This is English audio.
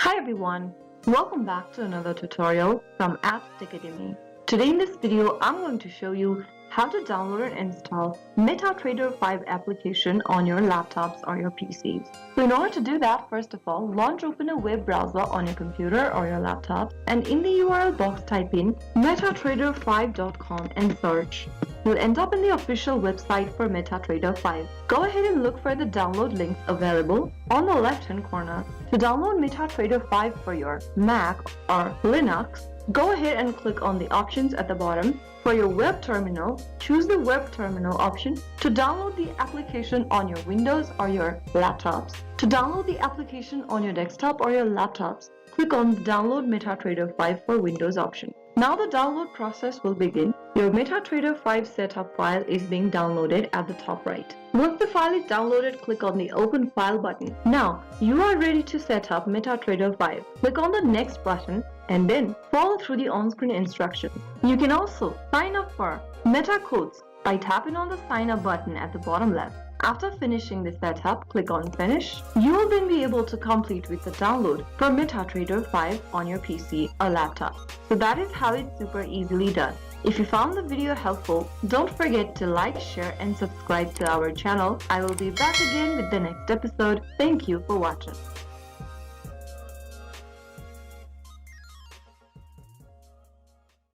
Hi everyone, welcome back to another tutorial from Apps Academy. Today in this video, I'm going to show you how to download and install MetaTrader 5 application on your laptops or your PCs. So in order to do that, first of all, launch open a web browser on your computer or your laptop, and in the URL box type in metatrader5.com and search. You'll end up in the official website for MetaTrader 5. Go ahead and look for the download links available on the left-hand corner. To download MetaTrader 5 for your Mac or Linux, go ahead and click on the options at the bottom. For your web terminal, choose the web terminal option to download the application on your Windows or your laptops. To download the application on your desktop or your laptops, click on the Download MetaTrader 5 for Windows option. Now the download process will begin. Your MetaTrader 5 setup file is being downloaded at the top right. Once the file is downloaded, click on the Open File button. Now, you are ready to set up MetaTrader 5. Click on the Next button and then follow through the on-screen instructions. You can also sign up for MetaCodes by tapping on the Sign Up button at the bottom left. After finishing the setup, click on Finish. You will then be able to complete with the download for MetaTrader 5 on your PC or laptop. So that is how it's super easily done. If you found the video helpful, don't forget to like, share and subscribe to our channel. I will be back again with the next episode. Thank you for watching.